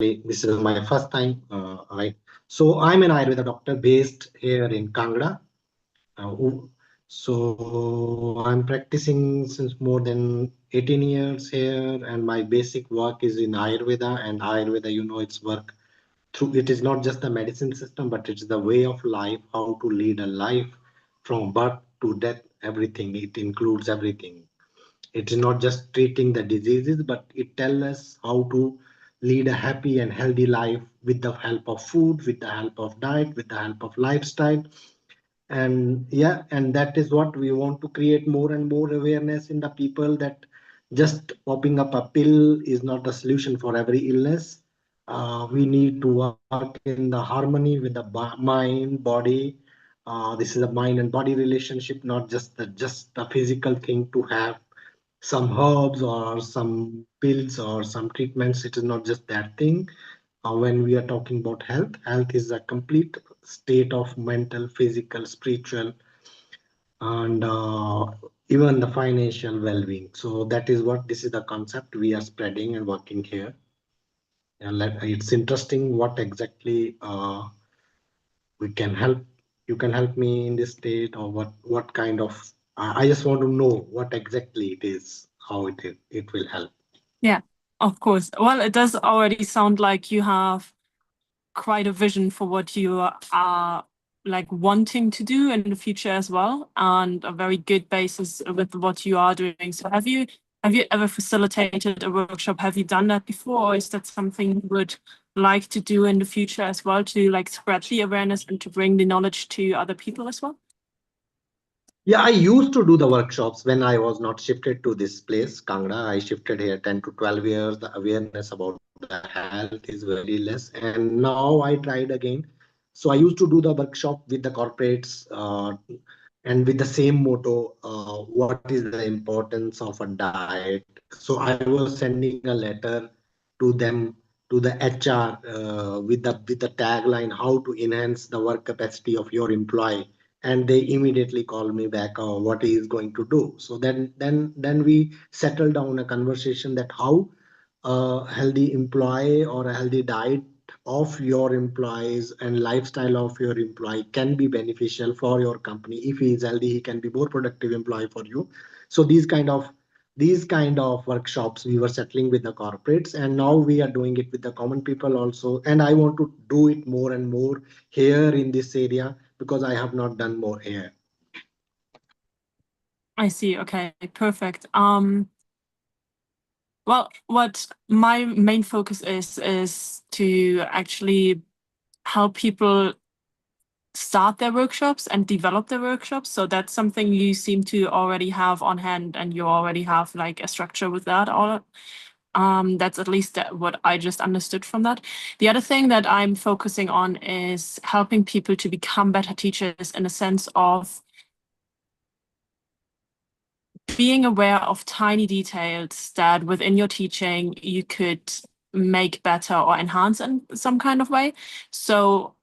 this is my first time. So I'm an Ayurveda doctor based here in Kangra. So I'm practicing since more than 18 years here, and my basic work is in Ayurveda. And Ayurveda, it's work through. It is not just the medicine system, but it's the way of life, how to lead a life from birth to death. Everything. It includes everything. It is not just treating the diseases, but it tells us how to lead a happy and healthy life with the help of food, with the help of diet, with the help of lifestyle. And yeah, and that is what we want to create more and more awareness in the people, that just popping up a pill is not a solution for every illness. We need to work in the harmony with the mind, body. This is a mind and body relationship, not just the physical thing to have some herbs or some pills or some treatments. It is not just that thing. When we are talking about health, health is a complete state of mental, physical, spiritual, and even the financial well-being. So that is what this is the concept we are spreading and working here. And it's interesting what exactly we can help. You can help me in this state, or what kind of. I just want to know what exactly it is, how it will help. Yeah, of course. Well, it does already sound like you have quite a vision for what you are like wanting to do in the future as well, and a very good basis with what you are doing. So have you ever facilitated a workshop? Have you done that before, or is that something you would like to do in the future as well, to like spread the awareness and to bring the knowledge to other people as well? Yeah, I used to do the workshops when I was not shifted to this place, Kangra. I shifted here 10 to 12 years. The awareness about the health is very less. And now I tried again. So I used to do the workshop with the corporates, and with the same motto, what is the importance of a diet. So I was sending a letter to them, to the HR, with the tagline, how to enhance the work capacity of your employee. And they immediately call me back, what he is going to do. So then we settle down a conversation that how a healthy employee or a healthy diet of your employees and lifestyle of your employee can be beneficial for your company. If he is healthy, he can be more productive employee for you. So these kind of workshops we were settling with the corporates, and now we are doing it with the common people also. And I want to do it more and more here in this area, because I have not done more here. I see. Okay, perfect. Well, what my main focus is to actually help people start their workshops and develop their workshops. So that's something you seem to already have on hand, and you already have like a structure with that. All that's at least what I just understood from that. The other thing that I'm focusing on is helping people to become better teachers, in a sense of being aware of tiny details that within your teaching you could make better or enhance in some kind of way. So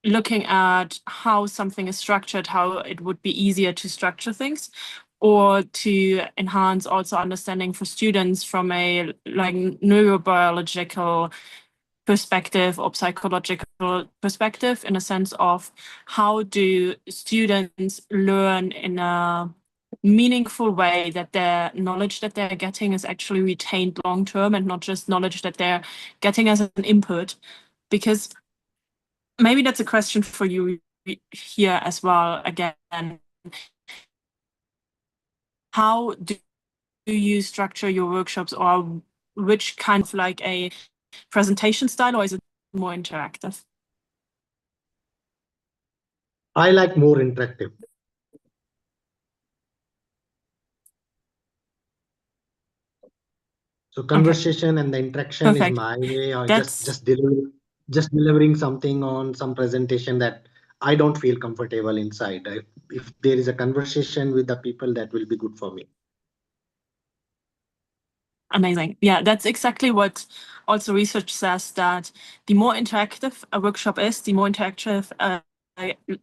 looking at how something is structured, how it would be easier to structure things, or to enhance also understanding for students from a like neurobiological perspective or psychological perspective, in a sense of how do students learn in a meaningful way, that their knowledge that they're getting is actually retained long term and not just knowledge that they're getting as an input. Because maybe that's a question for you here as well. Again, how do you structure your workshops, or which kind of like a presentation style, or is it more interactive? I like more interactive. So Okay, conversation and the interaction is perfect. my way, or just That's delivering something on some presentation that I don't feel comfortable inside. If there is a conversation with the people, that will be good for me. amazing. Yeah, that's exactly what also research says, that the more interactive a workshop is, the more interactive a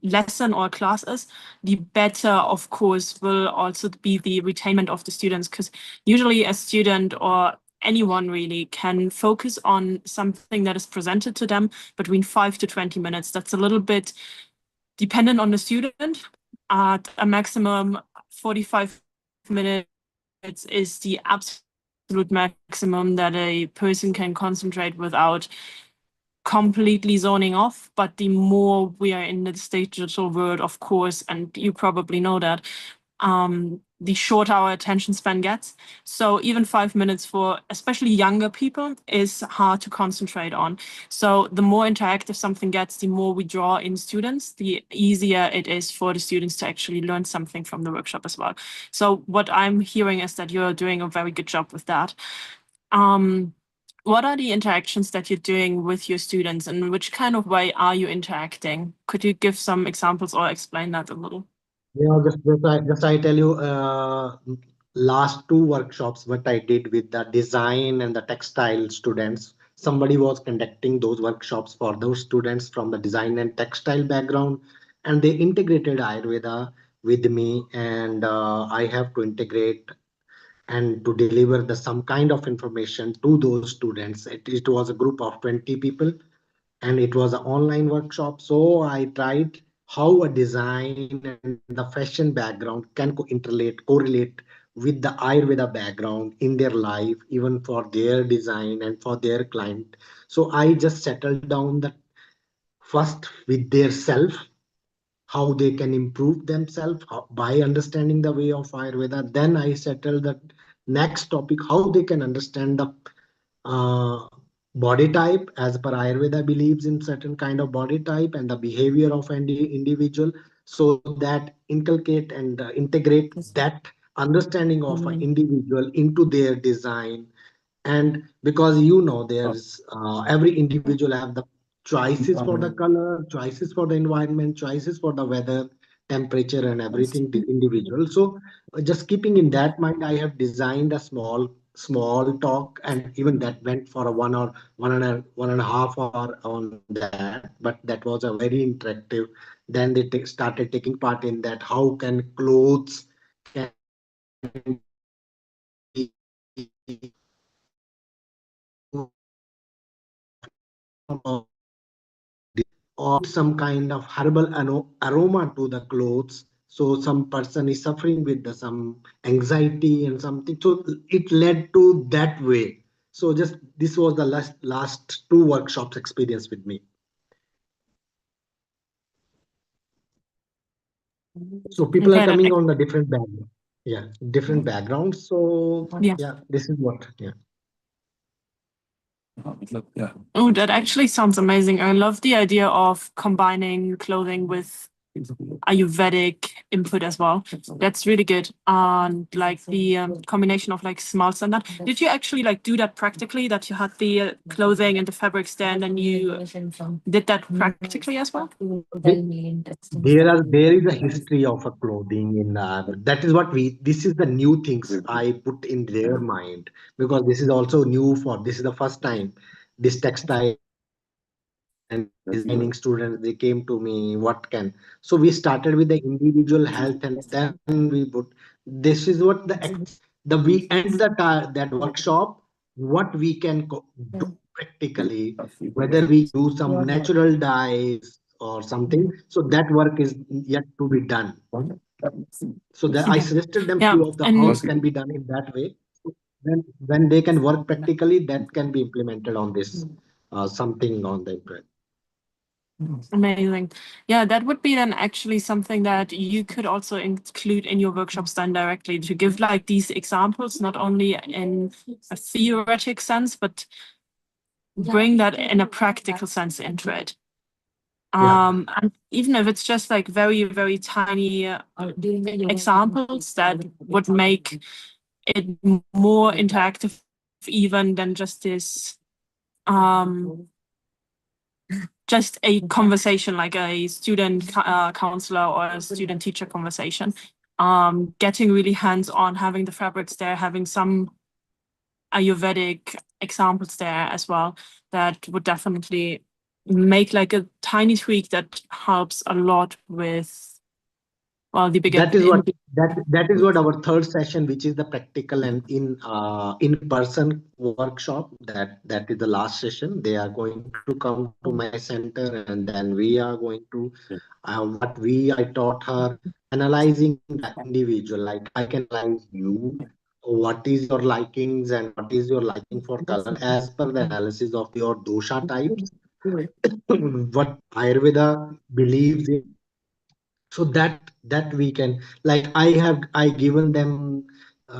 lesson or class is, the better, of course, will also be the retainment of the students. Because usually a student or anyone really can focus on something that is presented to them between 5 to 20 minutes. That's a little bit dependent on the student. At a maximum 45 minutes is the absolute maximum that a person can concentrate without completely zoning off. But the more we are in the digital world, of course, and you probably know that, the shorter our attention span gets. So even 5 minutes for especially younger people is hard to concentrate on. So the more interactive something gets, the more we draw in students, the easier it is for the students to actually learn something from the workshop as well. So what I'm hearing is that you're doing a very good job with that. What are the interactions that you're doing with your students, and which kind of way are you interacting? Could you give some examples or explain that a little? Yeah, just I tell you, last two workshops, what I did with the design and the textile students, somebody was conducting those workshops for those students from the design and textile background, and they integrated Ayurveda with me, and I have to integrate and to deliver the some kind of information to those students. It was a group of 20 people, and it was an online workshop. So I tried how a design and the fashion background can correlate with the Ayurveda background in their life, even for their design and for their client. So I just settled down that first with their self, how they can improve themselves by understanding the way of Ayurveda. Then I settled the next topic, how they can understand the uh, body type as per Ayurveda believes in certain kind of body type and the behavior of an individual, so that inculcate and integrate that understanding of an individual into their design. And because there's every individual have the choices for the color, choices for the environment, choices for the weather, temperature, and everything individual. So just keeping in that mind, I have designed a small talk, and even that went for a 1 or 1.5 hour on that. But that was a very interactive. Then they started taking part in that. How can clothes can be or some kind of herbal aroma to the clothes. So some person is suffering with some anxiety and something. So it led to that way. So just this was the last two workshops experience with me. So people are coming on the different background. Yeah, different backgrounds. So yeah, this is what. Yeah. Oh, that actually sounds amazing. I love the idea of combining clothing with Ayurvedic input as well. That's really good. And like the combination of like smells and that. Did you actually like do that practically? That you had the clothing and the fabrics there, and then you did that practically as well? There is a history of a clothing in that is what this is the new things I put in their mind, because this is also new for this is the first time this textile and designing students, they came to me, what can. So we started with the individual health, and then we put this is what the we end that workshop, what we can do practically, whether we do some natural dyes or something. So that work is yet to be done. So that I suggested them few of the herbs can be done in that way. Then when they can work practically, that can be implemented on this something on the internet. Amazing. Yeah, that would be then actually something that you could also include in your workshops then directly, to give like these examples, not only in a theoretic sense, but bring that in a practical sense into it. And even if it's just like very, very tiny examples that would make it more interactive even than just this just a conversation, like a student counselor or a student teacher conversation. Getting really hands-on, having the fabrics there, having some Ayurvedic examples there as well, that would definitely make like a tiny tweak that helps a lot with well, the bigger That is what that is what our third session, which is the practical and in person workshop. That is the last session. They are going to come to my center, and then we are going to what I taught her, analyzing the individual. Like I can analyze you, what is your likings and what is your liking for color as per the analysis of your dosha types, what Ayurveda believes in, so that we can, like I given them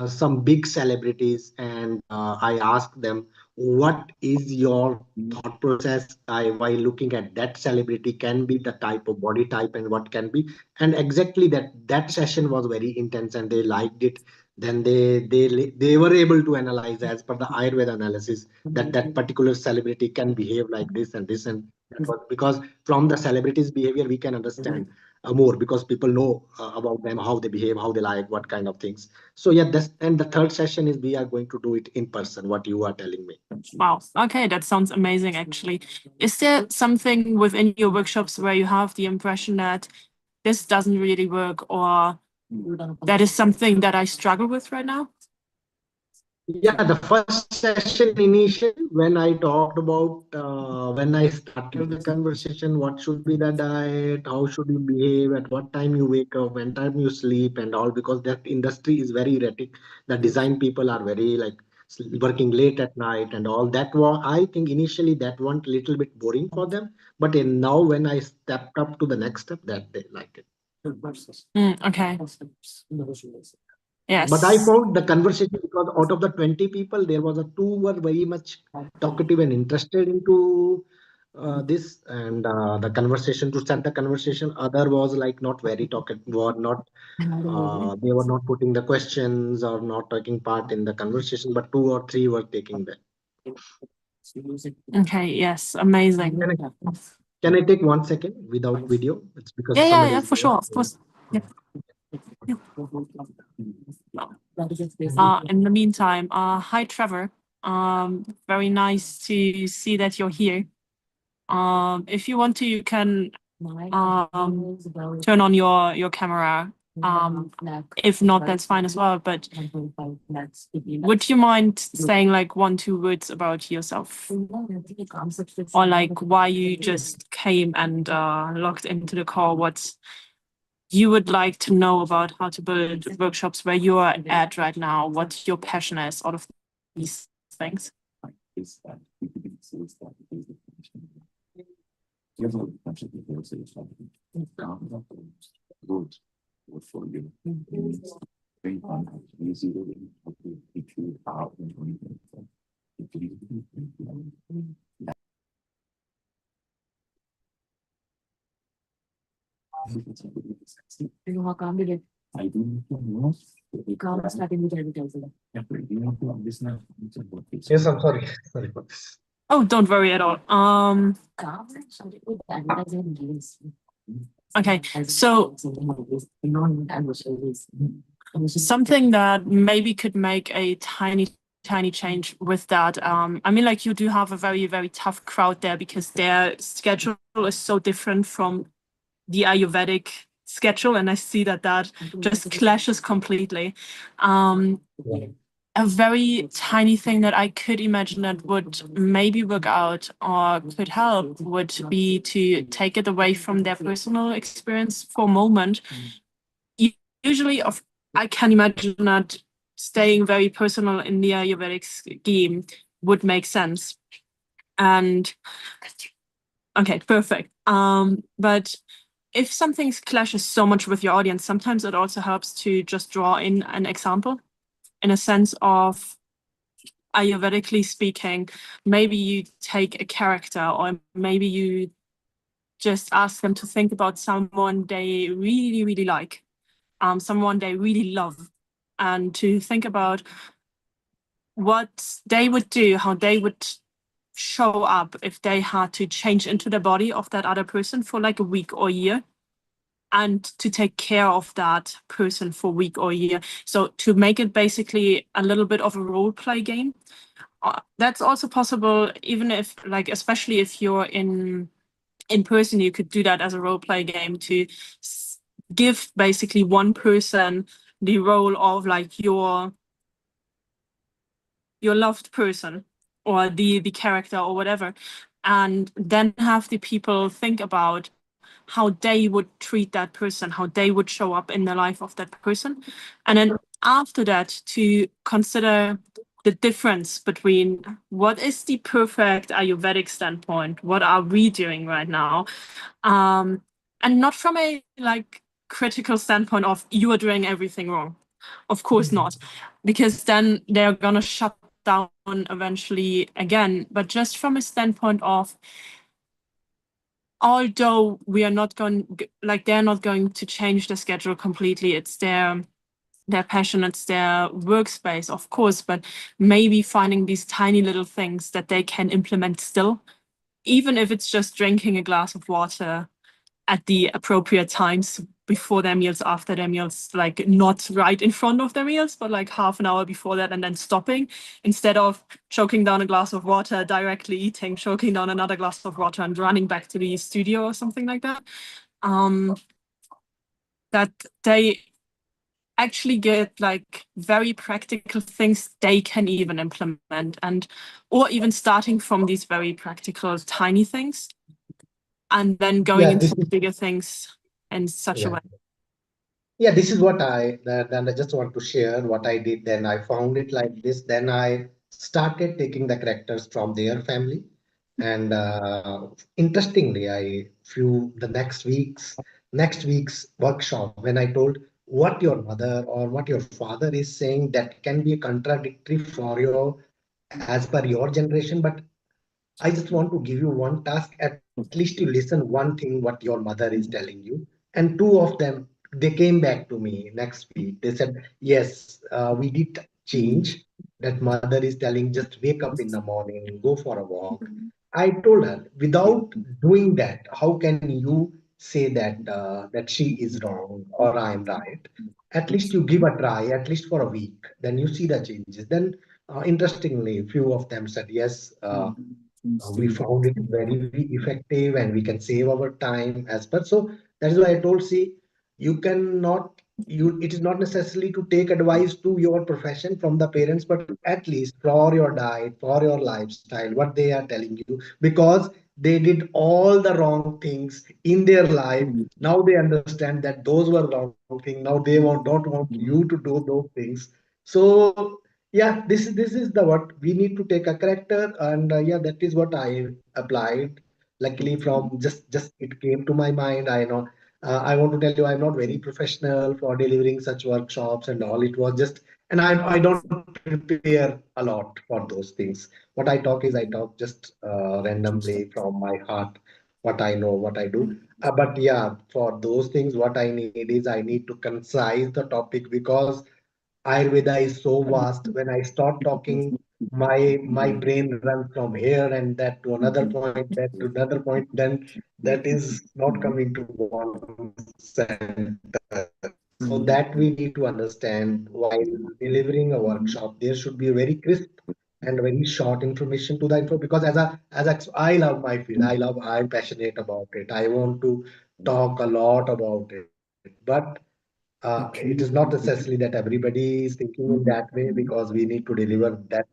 some big celebrities, and I asked them what is your thought process while looking at that celebrity, can be the type of body type and what can be, and exactly that session was very intense and they liked it. Then they were able to analyze as per the Ayurveda analysis that that particular celebrity can behave like this and this, and that was because from the celebrity's behavior we can understand more, because people know about them, how they behave, how they like, what kind of things. So yeah, that's, and the third session is we are going to do it in person, what you are telling me. Wow. Okay, that sounds amazing, actually. Is there something within your workshops where you have the impression that this doesn't really work, or that is something that I struggle with right now? Yeah, the first session initially, when I talked about when I started the conversation, what should be the diet, how should you behave, at what time you wake up, when time you sleep, and all, because that industry is very erratic. The design people are very like working late at night and all that. Was, I think initially that one little bit boring for them, but now when I stepped up to the next step, that they like it. Okay. Yes. But I found the conversation, because out of the 20 people, there was a two were very much talkative and interested into this, and the conversation, to set the conversation. Other was like not very talkative, were not they were not putting the questions or not taking part in the conversation, but two or three were taking that. Okay. Yes. Amazing. Can I take 1 second without video? It's because Yeah, for sure, of course. Yeah. In the meantime, hi Trevor. Very nice to see that you're here. If you want to, you can turn on your camera. If not, that's fine as well. But would you mind saying like 1-2 words about yourself, or like why you just came and logged into the call? What you would like to know about how to build workshops where you are at right now? What your passion is, all of these things. Yes, I'm sorry. Sorry for this. Oh, don't worry at all. Okay, so something that maybe could make a tiny change with that. I mean, like, you do have a very, very tough crowd there because their schedule is so different from the Ayurvedic schedule, and I see that just clashes completely. A very tiny thing that I could imagine that would maybe work out or could help would be to take it away from their personal experience for a moment. Usually, I can imagine that staying very personal in the Ayurvedic scheme would make sense. And okay, perfect. But if something clashes so much with your audience, sometimes it also helps to just draw in an example, in a sense of, Ayurvedically speaking, maybe you take a character, or maybe you just ask them to think about someone they really, really like, someone they really love, and to think about what they would do, how they would show up if they had to change into the body of that other person for like a week or a year, and to take care of that person for a week or a year. So to make it basically a little bit of a role play game. That's also possible, even if, like, especially if you're in person, you could do that as a role play game to give basically one person the role of like your loved person or the character or whatever, and then have the people think about how they would treat that person, how they would show up in the life of that person. And then after that, to consider the difference between what is the perfect Ayurvedic standpoint, what are we doing right now? And not from a like critical standpoint of you are doing everything wrong. Of course not, because then they're gonna shut down eventually again. But just from a standpoint of, although we are not going, like they're not going to change the schedule completely, it's their passion, it's their workspace, of course, but maybe finding these tiny little things that they can implement still, even if it's just drinking a glass of water at the appropriate times before their meals, after their meals, like not right in front of their meals, but like half an hour before that, and then stopping instead of choking down a glass of water, directly eating, choking down another glass of water and running back to the studio or something like that. That they actually get like very practical things they can even implement, and or even starting from these very practical tiny things and then going into bigger things in such a way. Yeah, this is what then I just want to share what I did. Then I found it like this. Then I started taking the characters from their family. And interestingly, the next week's workshop, when I told what your mother or what your father is saying, that can be contradictory for your, as per your generation, but I just want to give you one task. At least you listen one thing what your mother is telling you. And two of them, they came back to me next week. They said, yes, we did change. That mother is telling, just wake up in the morning, go for a walk. I told her, without doing that, how can you say that she is wrong or I am right? At least you give a try, at least for a week. Then you see the changes. Then, interestingly, few of them said, yes. We found it very effective and we can save our time as per. So that is why I told, see, you cannot, it is not necessarily to take advice to your profession from the parents, but at least for your diet, for your lifestyle, what they are telling you, because they did all the wrong things in their life. Now they understand that those were wrong things. Now they don't want you to do those things. So yeah, this is the what we need to take a character, and yeah, that is what I applied. Luckily, from just it came to my mind. I know, I want to tell you, I'm not very professional for delivering such workshops and all. It was just, and I don't prepare a lot for those things. What I talk is, I talk just randomly from my heart, what I know, what I do. But yeah, for those things, what I need is, I need to concise the topic, because Ayurveda is so vast. When I start talking, my brain runs from here and that to another point, that to another point. Then that is not coming to one center. So that we need to understand while delivering a workshop, there should be a very crisp and very short information to the info. Because I love my field, I'm passionate about it. I want to talk a lot about it, but it is not necessarily that everybody is thinking in that way, because we need to deliver that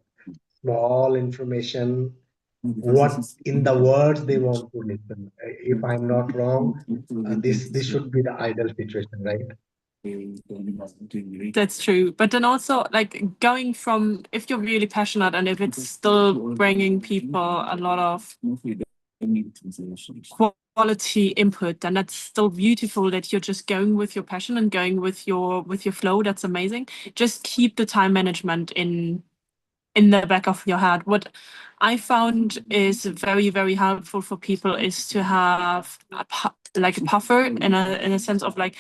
small information, what in the words they want to listen. If I'm not wrong, this should be the ideal situation, right? That's true. But then also, like, going from, if you're really passionate and if it's still bringing people a lot of quality input, then that's still beautiful, that you're just going with your passion and going with your flow. That's amazing. Just keep the time management in the back of your head. What I found is very, very helpful for people is to have like a buffer, in a sense of like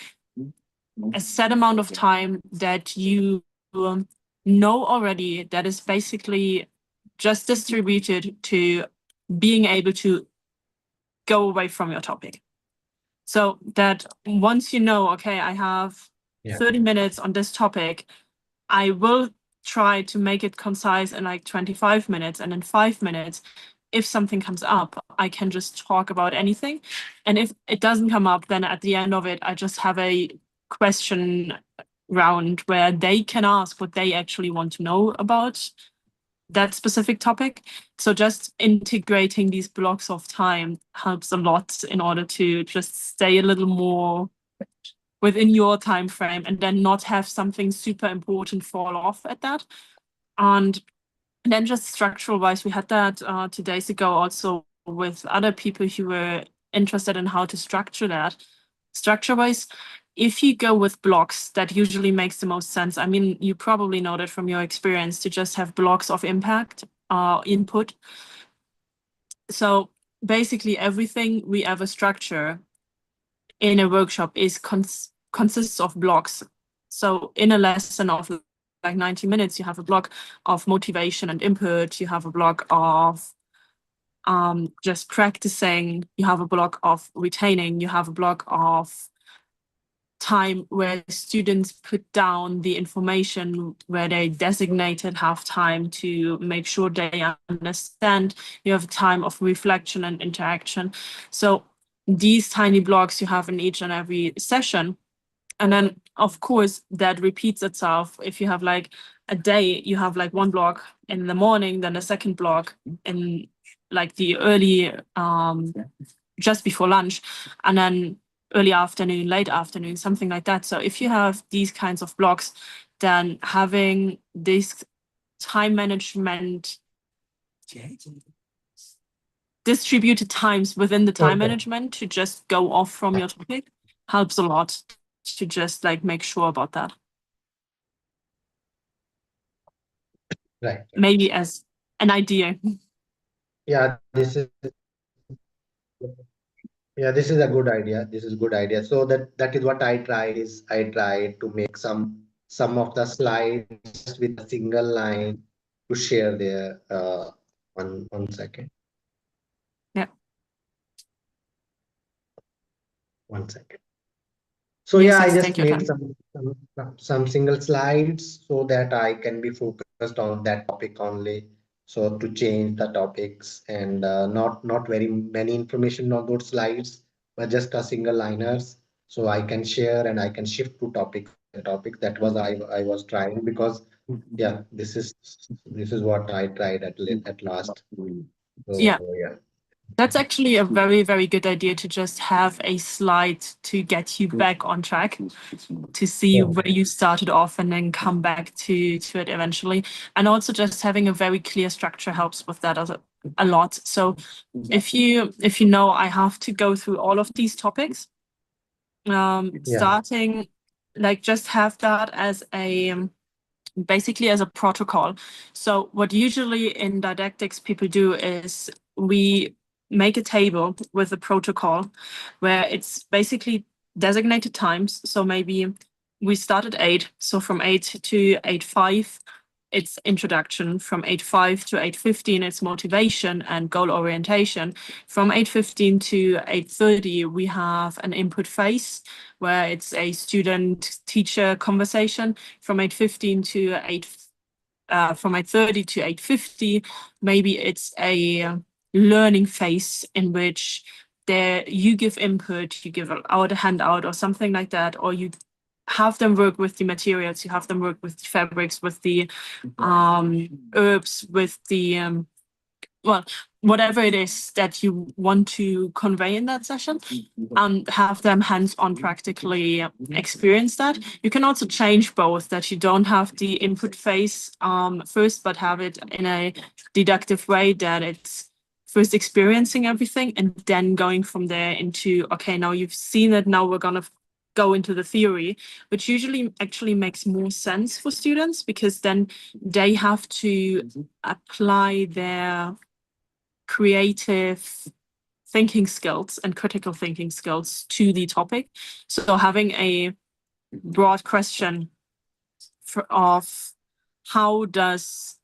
a set amount of time that you know already, that is basically just distributed to being able to go away from your topic. So that once you know, okay, I have 30 minutes on this topic, I will try to make it concise in like 25 minutes, and in 5 minutes if something comes up, I can just talk about anything. And if it doesn't come up, then at the end of it, I just have a question round where they can ask what they actually want to know about that specific topic. So just integrating these blocks of time helps a lot in order to just stay a little more within your time frame and then not have something super important fall off at that. And then just structural wise, we had that 2 days ago also with other people who were interested in how to structure that. Structure wise, if you go with blocks, that usually makes the most sense. I mean, you probably know that from your experience to just have blocks of impact input. So basically everything we ever structure in a workshop is consists of blocks. So in a lesson of like 90 minutes, you have a block of motivation and input, you have a block of just practicing, you have a block of retaining, you have a block of time where students put down the information, where they designated half time to make sure they understand. You have a time of reflection and interaction. So these tiny blocks you have in each and every session. And then of course that repeats itself. If you have like a day, you have like one block in the morning, then a second block in like the early just before lunch, and then early afternoon, late afternoon, something like that. So if you have these kinds of blocks, then having this time management distributed times within the time management to just go off from your topic helps a lot to just like make sure about that. Right. Maybe as an idea. Yeah, this is a good idea. This is good idea. So that is what I tried is I tried to make some of the slides with a single line to share there. One second. Yeah. 1 second. So Yes, yeah, I yes, just take your made time. some single slides so that I can be focused on that topic only. So to change the topics and not very many information on those slides, but just a single liners. So I can share and I can shift to topic. That was I was trying because yeah, this is what I tried at last. So Yeah. yeah. That's actually a very, very good idea to just have a slide to get you back on track, to see where you started off and then come back to it eventually. And also just having a very clear structure helps with that a lot. So if you know I have to go through all of these topics, starting like just have that as a basically as a protocol. So what usually in didactics people do is we make a table with a protocol where it's basically designated times. So maybe we start at 8. So from 8 to 8:05, it's introduction. From 8:05 to 8:15, it's motivation and goal orientation. From 8:15 to 8:30, we have an input phase where it's a student-teacher conversation. From 8:15 to from 8:30 to 8:50, maybe it's a learning phase in which there you give input, you give out a handout or something like that, or you have them work with the materials, you have them work with the fabrics, with the herbs, with the well, whatever it is that you want to convey in that session, and have them hands-on practically experience that. You can also change both, that you don't have the input phase first, but have it in a deductive way, that it's first experiencing everything and then going from there into, okay, now you've seen it, now we're gonna go into the theory, which usually actually makes more sense for students, because then they have to apply their creative thinking skills and critical thinking skills to the topic. So having a broad question of how does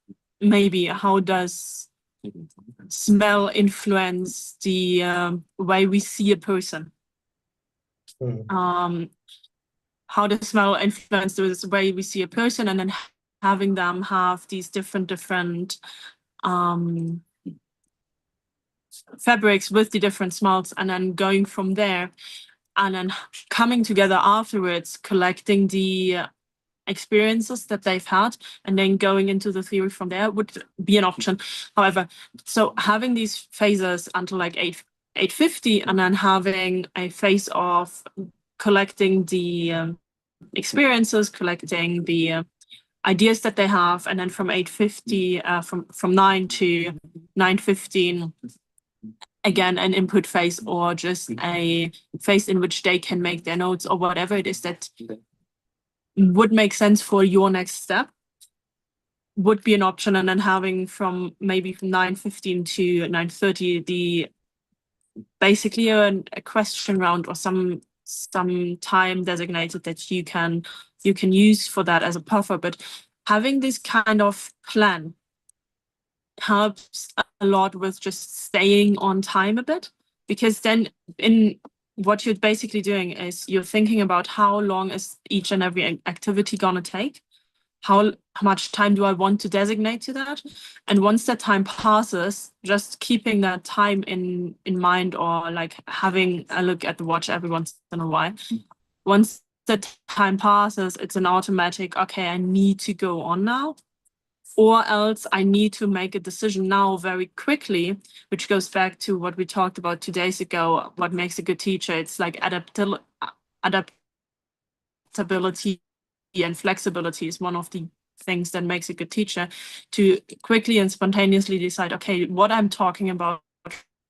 smell influence the way we see a person? How does smell influence the way we see a person? And then having them have these different fabrics with the different smells, and then going from there, and then coming together afterwards, collecting the experiences that they've had, and then going into the theory from there would be an option. However, so having these phases until like 850, and then having a phase of collecting the experiences, collecting the ideas that they have, and then from 850, from 9 to 9:15, again an input phase, or just a phase in which they can make their notes or whatever it is that would make sense for your next step, would be an option. And then having from maybe from 9:15 to 9:30 the basically a question round, or some time designated that you can use for that as a buffer. But having this kind of plan helps a lot with just staying on time a bit, because then in what you're basically doing is you're thinking about how long is each and every activity gonna take, how much time do I want to designate to that, and once that time passes, just keeping that time in mind, or like having a look at the watch every once in a while. Once the time passes, it's an automatic, okay, I need to go on now, or else I need to make a decision now very quickly, which goes back to what we talked about 2 days ago. What makes a good teacher? It's like adaptability and flexibility is one of the things that makes a good teacher, to quickly and spontaneously decide, okay, what I'm talking about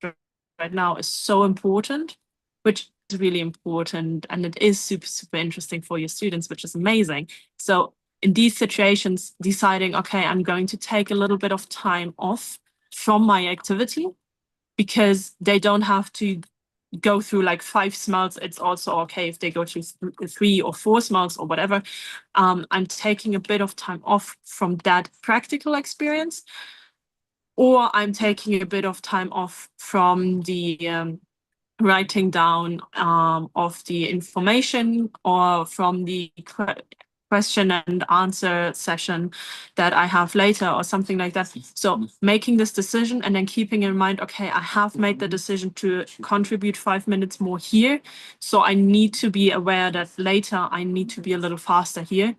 right now is so important, which is really important, and it is super, super interesting for your students, which is amazing. So in these situations, deciding, okay, I'm going to take a little bit of time off from my activity, because they don't have to go through like 5 smells. It's also okay if they go to 3 or 4 smells or whatever. I'm taking a bit of time off from that practical experience, or I'm taking a bit of time off from the writing down of the information, or from the question and answer session that I have later, or something like that. So making this decision, and then keeping in mind, okay, I have made the decision to contribute 5 minutes more here, so I need to be aware that later I need to be a little faster here.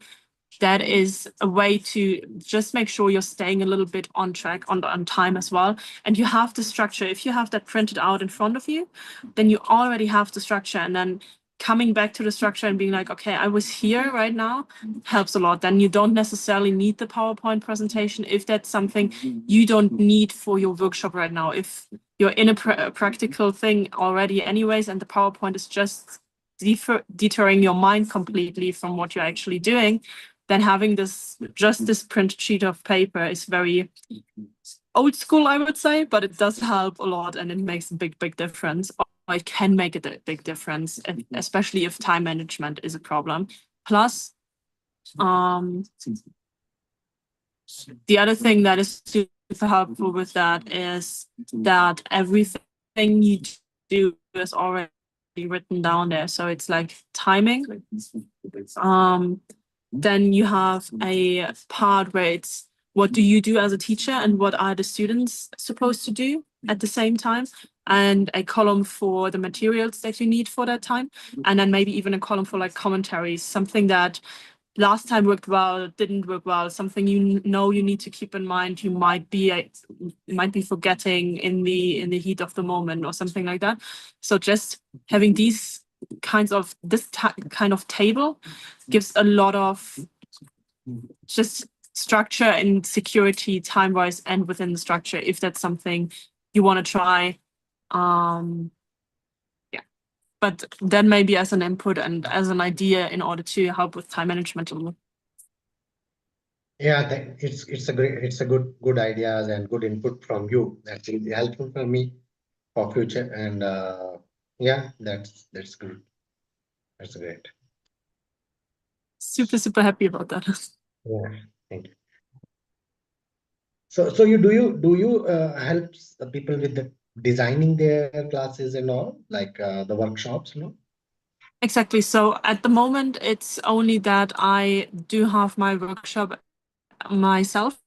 That is a way to just make sure you're staying a little bit on track, on time as well. And you have the structure. If you have that printed out in front of you, then you already have the structure, and then coming back to the structure and being like, okay, I was here right now, helps a lot. Then you don't necessarily need the PowerPoint presentation if that's something you don't need for your workshop right now. If you're in a practical thing already anyways, and the PowerPoint is just deterring your mind completely from what you're actually doing, then having this printed sheet of paper is very old school, I would say, but it does help a lot, and it makes a big, big difference. Or it can make a big difference, especially if time management is a problem. Plus, the other thing that is super helpful with that is that everything you do is already written down there. So it's like timing. Then you have a part where it's what do you do as a teacher, and what are the students supposed to do at the same time, and a column for the materials that you need for that time, and then maybe even a column for like commentaries, something that last time worked well, didn't work well, something you know you need to keep in mind, you might be forgetting in the heat of the moment, or something like that. So just having this kind of table gives a lot of just structure and security time-wise, and within the structure, if that's something you want to try. Yeah, but then maybe as an input and as an idea in order to help with time management a little. Yeah, it's a good ideas and good input from you. That's really helpful for me for future. And yeah, that's good. That's great. Super, super happy about that. Yeah, thank you. So you help the people with the designing their classes and all, like the workshops, no? Exactly. So at the moment, it's only that I do have my workshop myself,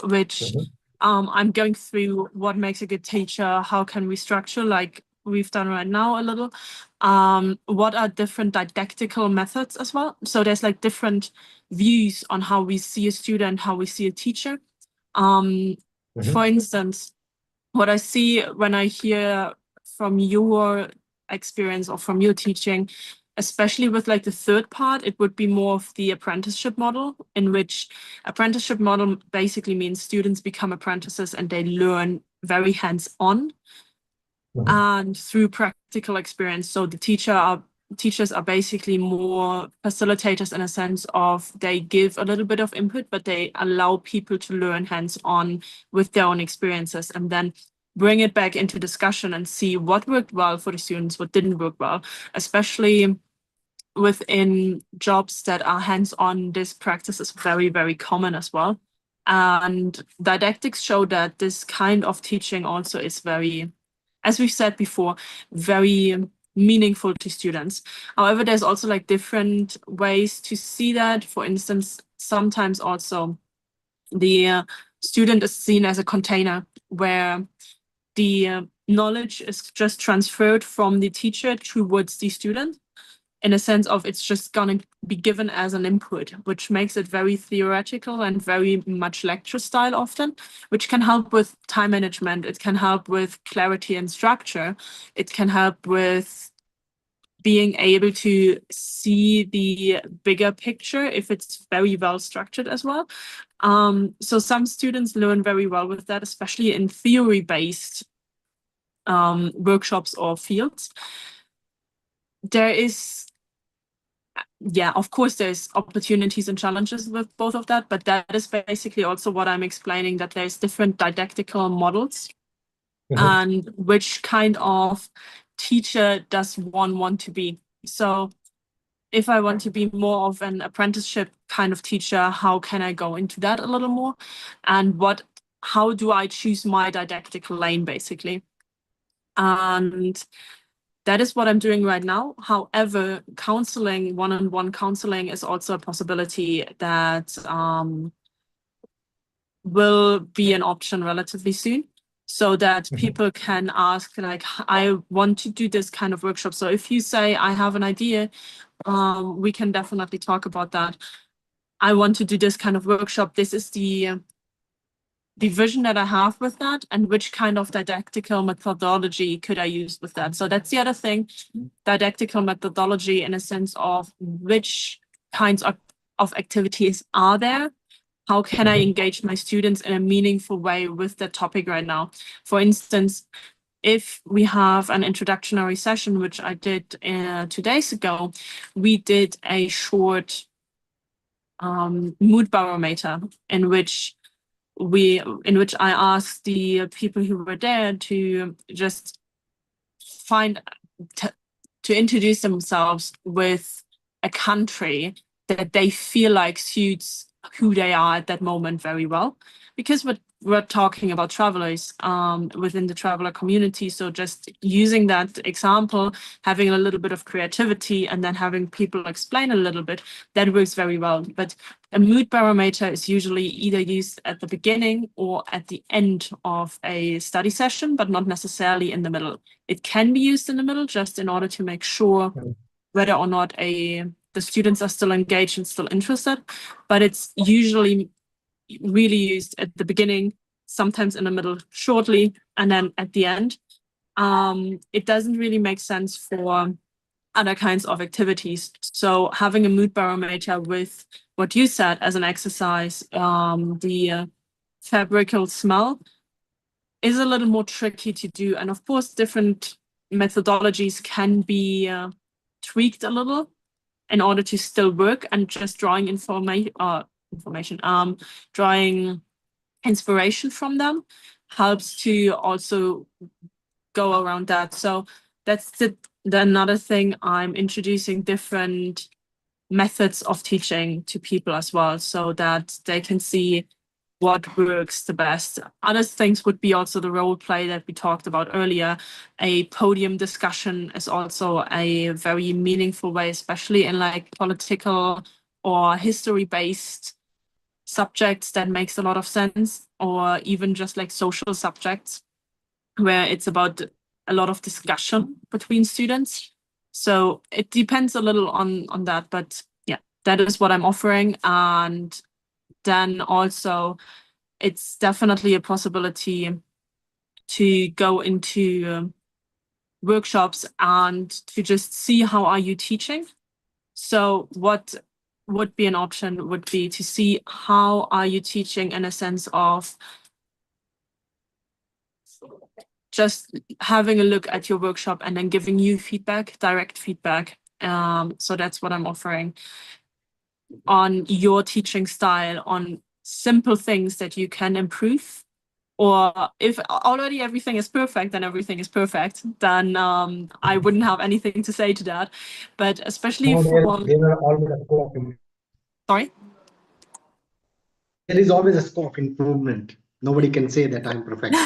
which I'm going through what makes a good teacher, how can we structure, like we've done right now a little. What are different didactical methods as well? So there's like different views on how we see a student, how we see a teacher. For instance, what I see when I hear from your experience or from your teaching, especially with like the third part, it would be more of the apprenticeship model, in which apprenticeship model basically means students become apprentices and they learn very hands-on and through practical experience. So the teachers are basically more facilitators in a sense of they give a little bit of input, but they allow people to learn hands-on with their own experiences and then bring it back into discussion and see what worked well for the students, what didn't work well, especially within jobs that are hands-on. This practice is very, very common as well. And didactics show that this kind of teaching also is very, as we've said before, very meaningful to students. However, there's also like different ways to see that. For instance, sometimes also the student is seen as a container where the knowledge is just transferred from the teacher towards the student, in a sense of it's just going to be given as an input, which makes it very theoretical and very much lecture style often, which can help with time management. It can help with clarity and structure. It can help with being able to see the bigger picture if it's very well structured as well. So some students learn very well with that, especially in theory-based workshops or fields. There is, yeah, of course, there's opportunities and challenges with both of that, but that is basically also what I'm explaining, that there's different didactical models and which kind of teacher does one want to be. So if I want to be more of an apprenticeship kind of teacher, how can I go into that a little more? And how do I choose my didactical lane, basically? And that is what I'm doing right now. However, counseling, one-on-one counseling is also a possibility that will be an option relatively soon, so that people can ask, like, I want to do this kind of workshop. So if you say, I have an idea, we can definitely talk about that. I want to do this kind of workshop. This is the vision that I have with that, and which kind of didactical methodology could I use with that. So that's the other thing, didactical methodology, in a sense of which kinds of activities are there. How can I engage my students in a meaningful way with the topic right now? For instance, if we have an introductory session, which I did 2 days ago, we did a short mood barometer in which I asked the people who were there to just to introduce themselves with a country that they feel like suits who they are at that moment very well, because we're talking about travelers within the traveler community. So just using that example, having a little bit of creativity, and then having people explain a little bit, that works very well. But a mood barometer is usually either used at the beginning or at the end of a study session, but not necessarily in the middle. It can be used in the middle just in order to make sure whether or not the students are still engaged and still interested, but it's usually really used at the beginning, sometimes in the middle shortly, and then at the end. It doesn't really make sense for other kinds of activities. So having a mood barometer with what you said as an exercise, the fabrical smell, is a little more tricky to do. And of course, different methodologies can be tweaked a little in order to still work, and just drawing drawing inspiration from them helps to also go around that. So that's the another thing. I'm introducing different methods of teaching to people as well, so that they can see what works the best. Other things would be also the role play that we talked about earlier. A podium discussion is also a very meaningful way, especially in like political or history-based subjects that makes a lot of sense, or even just like social subjects where it's about a lot of discussion between students. So it depends a little on that, but yeah, that is what I'm offering. And then also it's definitely a possibility to go into workshops and to just see how are you teaching. So what would be an option would be to see how are you teaching in a sense of just having a look at your workshop and then giving you feedback, direct feedback. So that's what I'm offering on your teaching style, on simple things that you can improve. Or if already everything is perfect, then everything is perfect. Then I wouldn't have anything to say to that. But especially for there are always a scope of sorry. There is always a scope of improvement. Nobody can say that I'm perfect.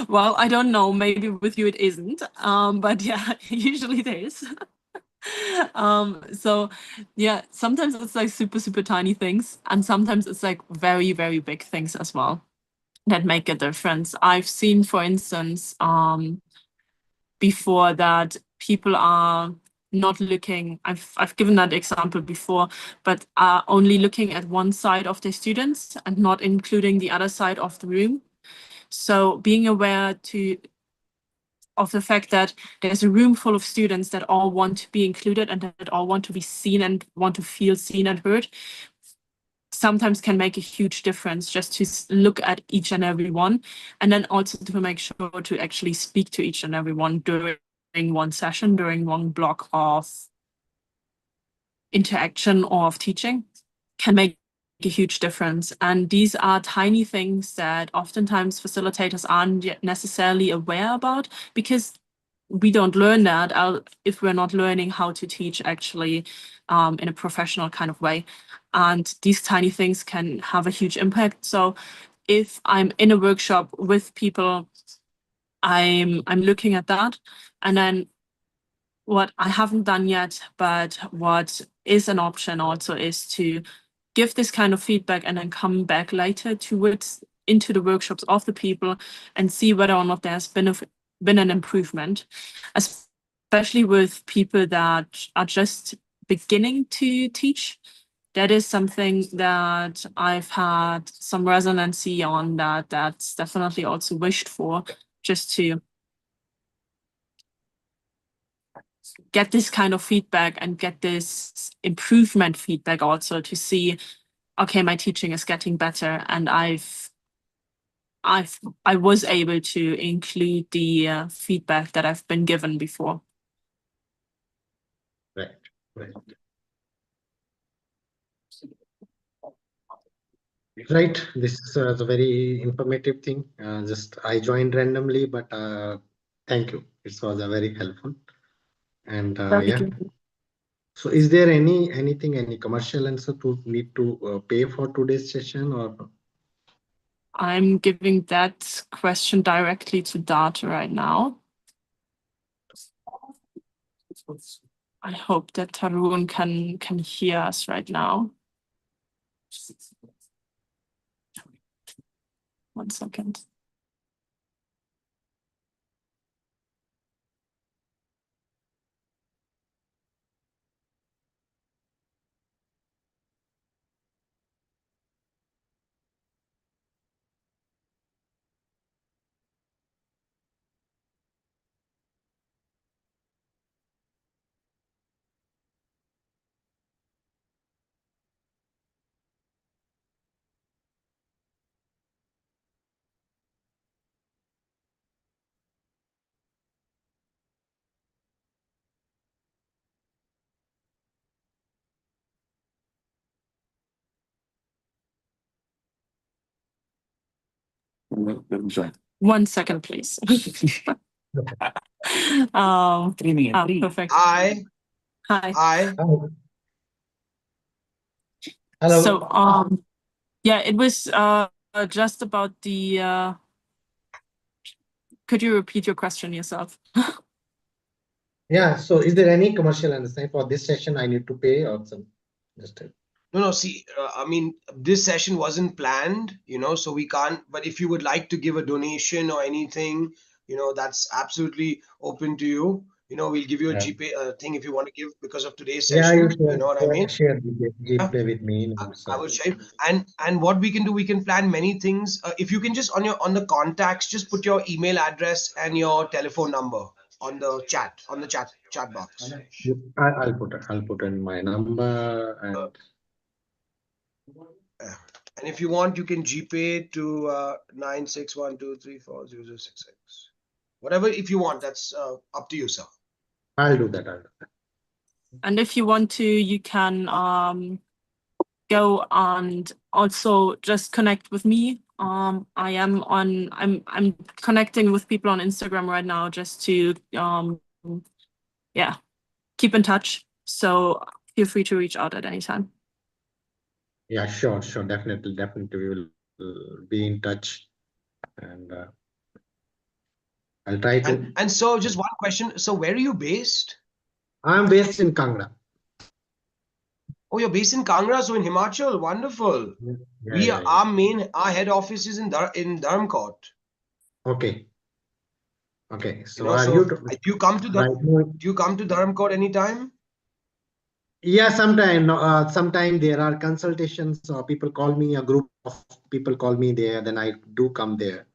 Well, I don't know. Maybe with you it isn't. But yeah, usually it is. So yeah, sometimes it's like super tiny things, and sometimes it's like very big things as well that make a difference. I've seen, for instance, before that people are not looking, I've given that example before, but are only looking at one side of the students and not including the other side of the room. So being aware of the fact that there's a room full of students that all want to be included and that all want to be seen and want to feel seen and heard sometimes can make a huge difference, just to look at each and every one, and then also to make sure to actually speak to each and every one during one session, during one block of interaction or of teaching, can make a huge difference. And these are tiny things that oftentimes facilitators aren't yet necessarily aware about, because we don't learn that if we're not learning how to teach actually in a professional kind of way. And these tiny things can have a huge impact. So if I'm in a workshop with people, I'm looking at that. And then what I haven't done yet, but what is an option also, is to give this kind of feedback and then come back later into the workshops of the people and see whether or not there's been an improvement, especially with people that are just beginning to teach. That is something that I've had some resonancy on, that's definitely also wished for, just to get this kind of feedback and get this improvement feedback also, to see, okay, my teaching is getting better, and I was able to include the feedback that I've been given before. Right. Right. This is a very informative thing. Just I joined randomly, but thank you. It was a very helpful. And yeah. So is there any commercial answer to need to pay for today's session, or? I'm giving that question directly to Data right now. I hope that Tarun can hear us right now. 1 second. One second, please. Perfect. Hi. Hello. So yeah, it was just about the could you repeat your question yourself? Yeah, so is there any commercial understanding for this session I need to pay or some? Just No, see, I mean, this session wasn't planned, so we can't. But if you would like to give a donation or anything, that's absolutely open to you. We'll give you a Yeah. GPay thing if you want to give because of today's Yeah, you session. You know what I mean? share the Yeah. GPay with me. I will share. And what we can do, we can plan many things. If you can just on the contacts, just put your email address and your telephone number on the chat box. I'll put in my number and And if you want, you can GPay to 9612340066. Whatever, if you want, that's up to you, sir. I'll do that. And if you want to, you can go and also just connect with me. I'm connecting with people on Instagram right now just to keep in touch. So feel free to reach out at any time. Yeah, sure. Definitely. We will be in touch, and I'll try to. And so, just one question. So, where are you based? I'm based in Kangra. Oh, you're based in Kangra, so in Himachal. Wonderful. Yeah. Our head office is in Dharmkot. Okay. So do you come to Dharmkot anytime? Yeah, sometime there are consultations. People call me. A group of people call me there. Then I do come there.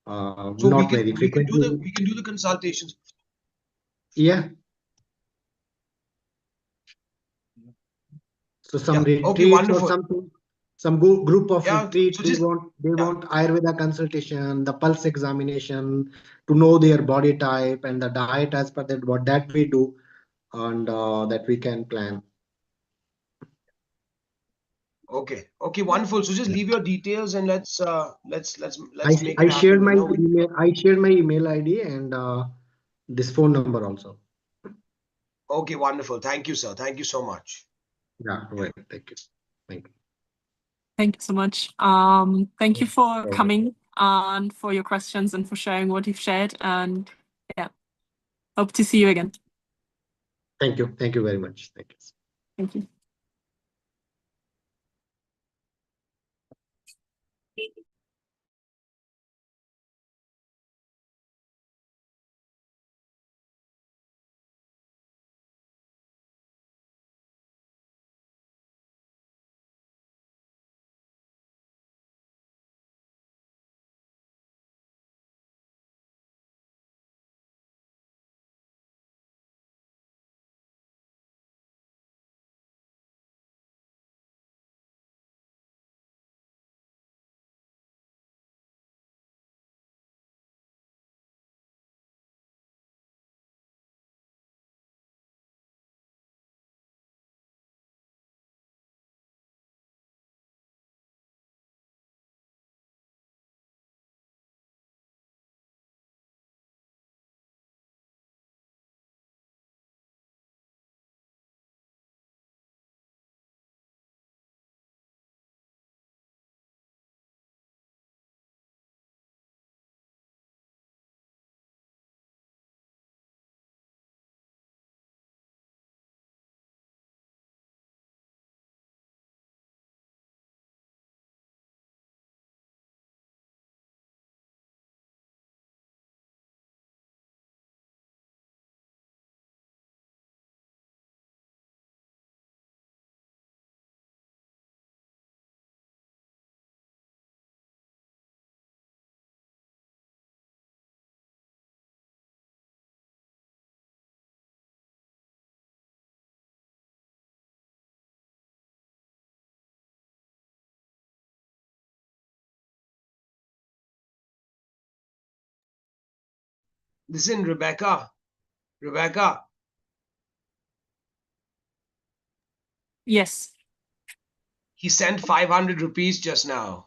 So not very frequently. We can do the consultations. Yeah. So some retreats okay, wonderful. or something. Some group of retreat. So they want Ayurveda consultation, the pulse examination, to know their body type and the diet as per that. What that we do, and that we can plan. Okay, wonderful. So just leave your details and let's make it I shared happen. my email. I shared my email ID and this phone number also. Okay, wonderful. Thank you, sir. Thank you so much. Yeah, right. Thank you. Thank you so much. Thank you for coming and for your questions and for sharing what you've shared. And yeah, hope to see you again. Thank you. Thank you very much. Thank you. Thank you. Listen, Rebecca. Yes. He sent 500 rupees just now.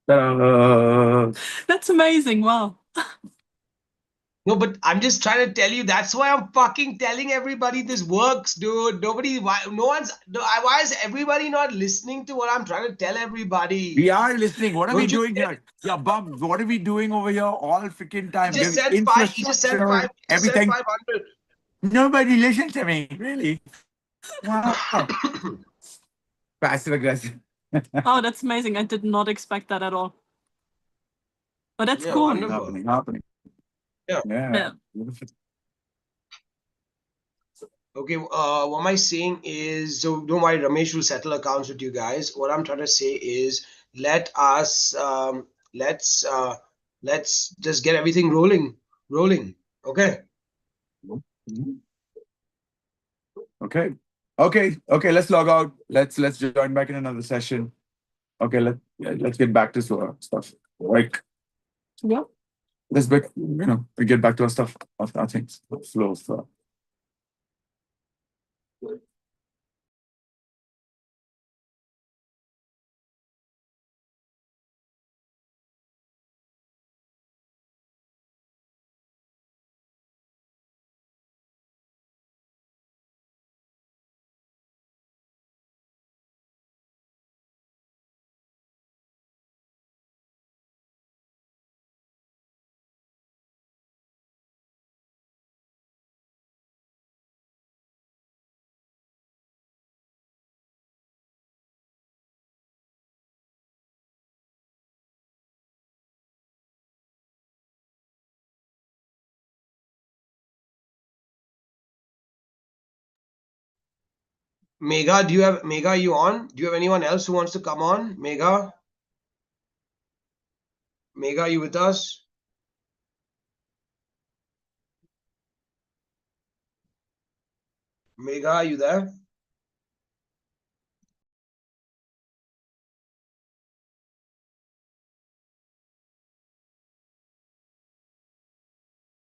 That's amazing. Wow. No, but I'm just trying to tell you. That's why I'm fucking telling everybody this works, dude. Why is everybody not listening to what I'm trying to tell everybody? We are listening. What are we doing here? Yeah, Bob, what are we doing over here all freaking time? He just said 500. Nobody listens to me, really. Wow. Passive aggressive. Oh, that's amazing. I did not expect that at all. But that's Yeah, cool. wonderful. Happening. Yeah. Yeah. Beautiful. Okay, what am I saying is, so don't worry, Ramesh will settle accounts with you guys. What I'm trying to say is, let's just get everything rolling. Okay. Okay. Let's log out. Let's join back in another session. Okay, let's get back to stuff. Like, Yeah. let's we get back to our stuff, our things, flow of stuff. Megha, are you on? Do you have anyone else who wants to come on? Megha, are you with us? Megha, are you there?